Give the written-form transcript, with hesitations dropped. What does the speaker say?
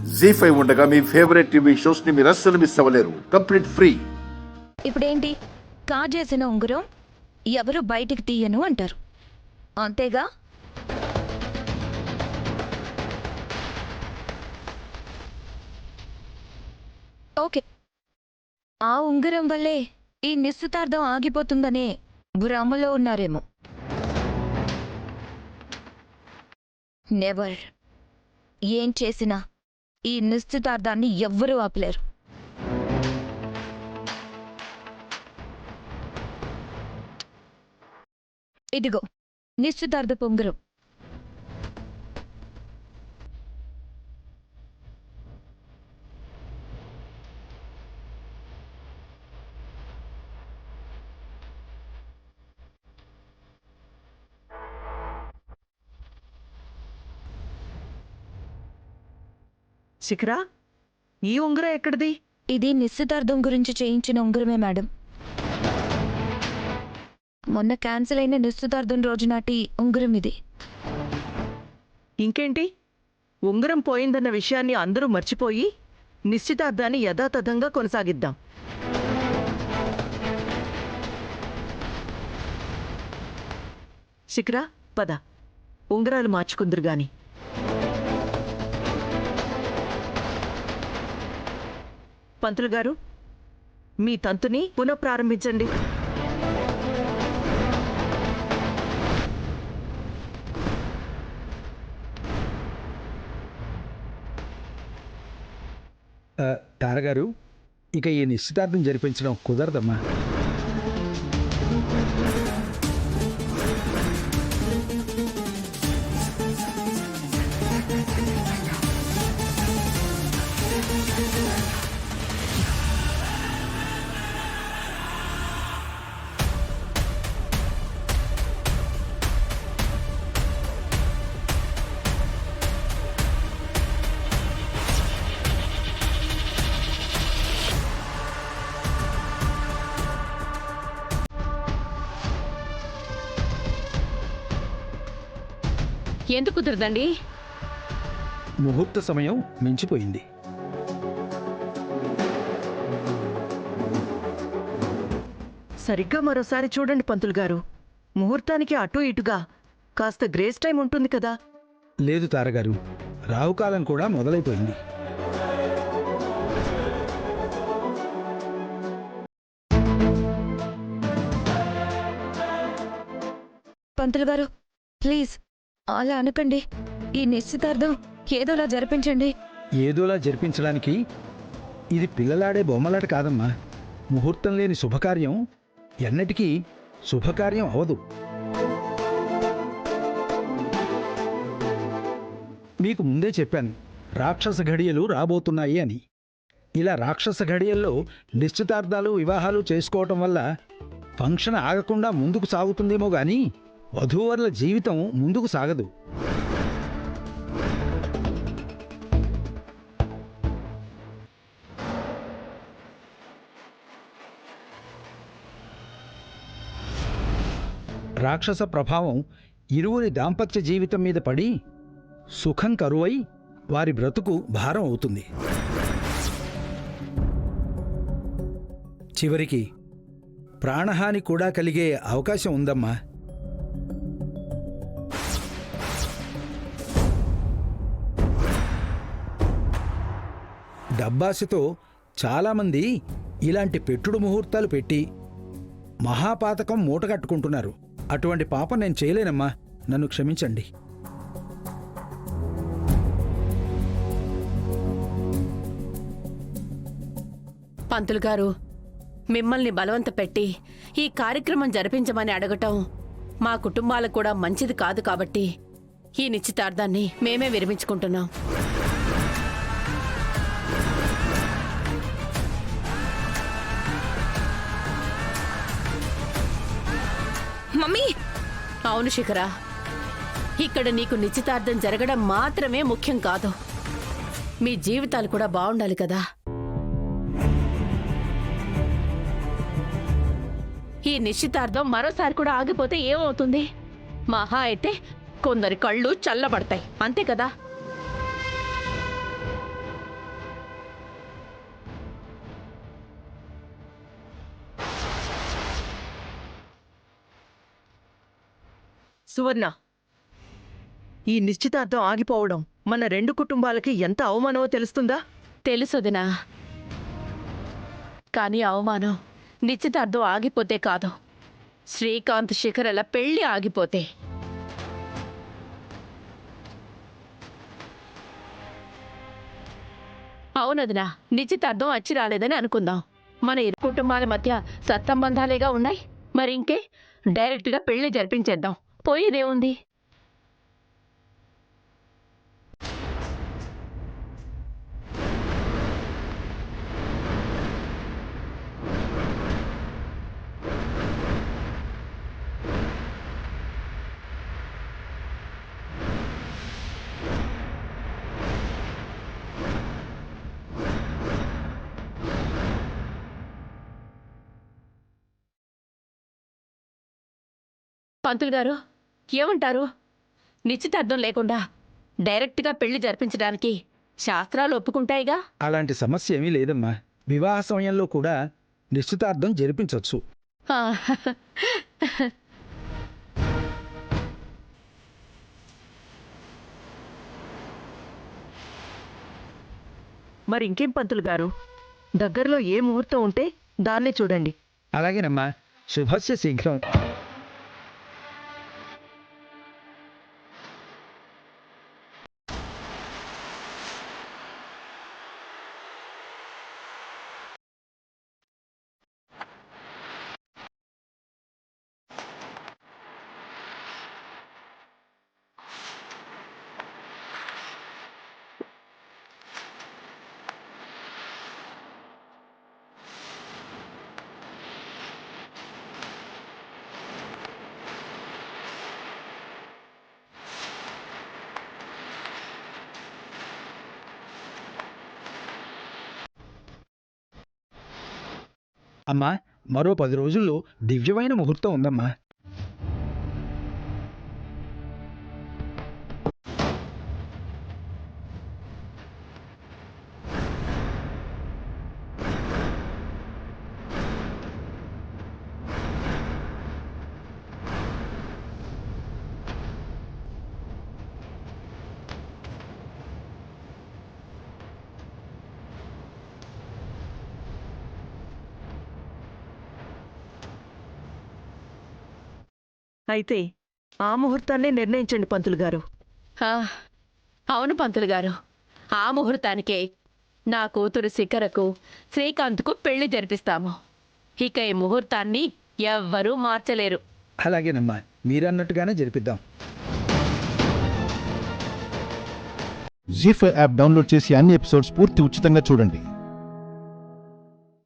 జీ5 ఉండగా మీ favourite TV shows ని మీరు అస్సలు మిస్ అవ్వలేరు. Complete free. ఇప్పుడేంటి, కాజేసిన ఉంగరం ఎవరు బయటికి తీయను అంటారు, అంతేగా? ఓకే, ఆ ఉంగరం వల్లే ఈ నిశ్చితార్థం ఆగిపోతుందనే భ్రమలో ఉన్నారేమో. నెవర్. ఏం చేసినా ఈ నిశ్చితార్థాన్ని ఎవ్వరూ ఆపలేరు. ఇదిగో నిశ్చితార్థ ఉంగరం. శిఖరా, ఈ ఉంగరం ఎక్కడిది? ఇది నిశ్చితార్థం గురించి చేయించిన ఉంగరమే మేడం. మొన్న క్యాన్సిల్ అయిన నిశ్చితార్థం రోజు నాటి ఉంగరం ఇది. ఇంకేంటి, ఉంగరం పోయిందన్న విషయాన్ని అందరూ మర్చిపోయి నిశ్చితార్థాన్ని యథాతథంగా కొనసాగిద్దాం. శిఖరా, పద, ఉంగరాలు మార్చుకుందరు గాని. పంతులు గారు, మీ తంతుని పునఃప్రారంభించండి. తారగారు, ఇక ఈ నిశ్చితార్థం జరిపించడం కుదరదమ్మా. ఎందుకు కుదరదండి? ముహూర్త సమయం మించిపోయింది. సరిగ్గా మరోసారి చూడండి పంతులు గారు, ముహూర్తానికి అటూ ఇటుగా కాస్త గ్రేస్ టైం ఉంటుంది కదా. లేదు తారగారు, రావుకాలం కూడా మొదలైపోయింది. పంతులు గారు, ప్లీజ్ అలా అనకండి. ఈ నిశ్చితార్థం ఏదోలా జరిపించండి. ఏదోలా జరిపించడానికి ఇది పిల్లలాడే బొమ్మలాట కాదమ్మా. ముహూర్తం లేని శుభకార్యం ఎన్నటికీ శుభకార్యం అవదు. మీకు ముందే చెప్పాను, రాక్షస ఘడియలు రాబోతున్నాయి అని. ఇలా రాక్షస ఘడియల్లో నిశ్చితార్థాలు వివాహాలు చేసుకోవటం వల్ల ఫంక్షన్ ఆగకుండా ముందుకు సాగుతుందేమో కానీ వధూవరుల జీవితం ముందుకు సాగదు. రాక్షస ప్రభావం ఇరువురి దాంపత్య జీవితం మీద పడి సుఖం కరువై వారి బ్రతుకు భారం అవుతుంది. చివరికి ప్రాణహాని కూడా కలిగే అవకాశం ఉందమ్మా. డబ్బాసితో చాలామంది ఇలాంటి పెట్టుడు ముహూర్తాలు పెట్టి మహాపాతకం మూటగట్టుకుంటున్నారు. అటువంటి పాపం నేను చేయలేనమ్మా, నన్ను క్షమించండి. పంతులు గారు, మిమ్మల్ని బలవంత పెట్టి ఈ కార్యక్రమం జరిపించమని అడగటం మా కుటుంబాలకు కూడా మంచిది కాదు. కాబట్టి ఈ నిశ్చితార్థాన్ని మేమే విరమించుకుంటున్నాం. మమ్మీ! అవును శిఖరా, ఇక్కడ నీకు నిశ్చితార్థం జరగడం మాత్రమే ముఖ్యం కాదు, మీ జీవితాలు కూడా బాగుండాలి కదా. ఈ నిశ్చితార్థం మరోసారి కూడా ఆగిపోతే ఏమవుతుంది? మహా అయితే కొందరి కళ్ళు చల్లబడతాయి, అంతే కదా. సువర్ణ, ఈ నిశ్చితార్థం ఆగిపోవడం మన 2 కుటుంబాలకి ఎంత అవమానమో తెలుస్తుందా? తెలుసొదినా, కానీ అవమానం నిశ్చితార్థం ఆగిపోతే కాదు, శ్రీకాంత్ శిఖరల పెళ్లి ఆగిపోతే. అవునదినా, నిశ్చితార్థం వచ్చి రాలేదని అనుకుందాం. మన 2 కుటుంబాల మధ్య సత్సంబంధాలేగా ఉన్నాయి. మరి ఇంకే, డైరెక్ట్గా పెళ్లి జరిపించేద్దాం, పోయేదేముంది? పంతులు గారు ఏమంటారు? నిశ్చితార్థం లేకుండా డైరెక్ట్గా పెళ్లి జరిపించడానికి శాస్త్రాలు ఒప్పుకుంటాయిగా? అలాంటి సమస్య ఏమీ లేదమ్మా. వివాహ సమయంలో కూడా నిశ్చితార్థం జరిపించవచ్చు. ఆ, మరి ఇంకేం పంతులు గారు, దగ్గరలో ఏ ముహూర్తం ఉంటే దాన్నే చూడండి. అలాగేనమ్మా, శుభస్య శీఘ్రం. అమ్మా, మరో 10 రోజుల్లో దివ్యమైన ముహూర్తం ఉందమ్మా. అయితే ఆ ముహూర్తాన్నే నిర్ణయించండి పంతులు గారు. ఆ, అవును పంతులు గారు, ఆ ముహూర్తానికే నా కూతురు శిఖరకు శ్రీకాంత్కు పెళ్లి జరిపిస్తాము. ఇక ఈ ముహూర్తాన్ని ఎవ్వరూ మార్చలేరు. అలాగేనమ్మా, మీరన్నట్టుగానే జరిపిద్దాం. జీ5 యాప్ డౌన్లోడ్ చేసి అన్ని ఎపిసోడ్స్ పూర్తి ఉచితంగా చూడండి.